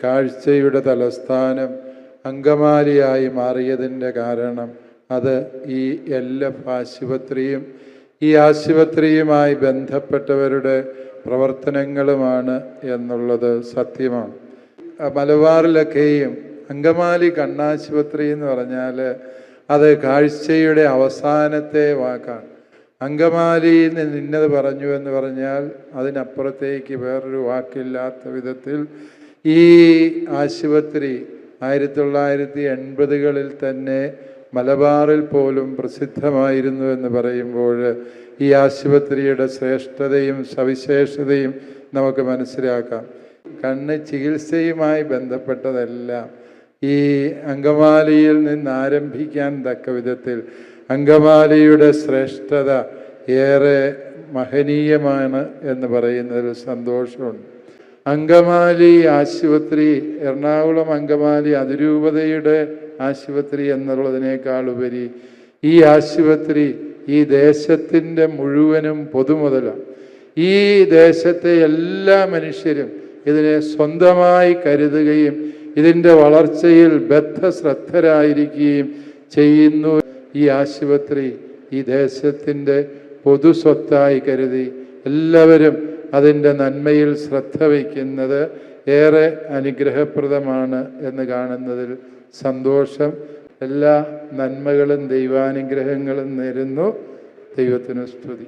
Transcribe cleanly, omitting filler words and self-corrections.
കാഴ്ചയുടെ തലസ്ഥാനം അങ്കമാലിയായി മാറിയതിൻ്റെ കാരണം അത് ഈ LF ആശുപത്രിയും ഈ ആശുപത്രിയുമായി ബന്ധപ്പെട്ടവരുടെ പ്രവർത്തനങ്ങളുമാണ് എന്നുള്ളത് സത്യമാണ്. മലബാറിലൊക്കെയും അങ്കമാലി കണ്ണാശുപത്രി എന്ന് പറഞ്ഞാൽ അത് കാഴ്ചയുടെ അവസാനത്തെ വാക്കാണ്. അങ്കമാലിയിൽ നിന്ന് ഇന്നത് പറഞ്ഞു എന്ന് പറഞ്ഞാൽ അതിനപ്പുറത്തേക്ക് വേറൊരു വാക്കില്ലാത്ത വിധത്തിൽ ഈ ആശുപത്രി 1980കളിൽ തന്നെ മലബാറിൽ പോലും പ്രസിദ്ധമായിരുന്നു എന്ന് പറയുമ്പോൾ ഈ ആശുപത്രിയുടെ ശ്രേഷ്ഠതയും സവിശേഷതയും നമുക്ക് മനസ്സിലാക്കാം. കണ്ണ് ചികിത്സയുമായി ബന്ധപ്പെട്ടതെല്ലാം ഈ അങ്കമാലിയിൽ നിന്ന് ആരംഭിക്കാൻ തക്ക വിധത്തിൽ അങ്കമാലിയുടെ ശ്രേഷ്ഠത ഏറെ മഹനീയമാണ് എന്ന് പറയുന്നതിൽ സന്തോഷമുണ്ട്. അങ്കമാലി ആശുപത്രി എറണാകുളം അങ്കമാലി അതിരൂപതയുടെ ആശുപത്രി എന്നുള്ളതിനേക്കാൾ ഉപരി ഈ ആശുപത്രി ഈ ദേശത്തിൻ്റെ മുഴുവനും പൊതുമുതലാണ്. ഈ ദേശത്തെ എല്ലാ മനുഷ്യരും ഇതിനെ സ്വന്തമായി കരുതുകയും ഇതിൻ്റെ വളർച്ചയിൽ ബദ്ധശ്രദ്ധരായിരിക്കുകയും ചെയ്യുന്നു. ഈ ആശുപത്രി ഈ ദേശത്തിൻ്റെ പൊതു സ്വത്തായി കരുതി എല്ലാവരും അതിൻ്റെ നന്മയിൽ ശ്രദ്ധ വയ്ക്കുന്നത് ഏറെ അനുഗ്രഹപ്രദമാണ് എന്ന് കാണുന്നതിൽ സന്തോഷം. എല്ലാ നന്മകളും ദൈവാനുഗ്രഹങ്ങളും നേരുന്നു. ദൈവത്തിന് സ്തുതി.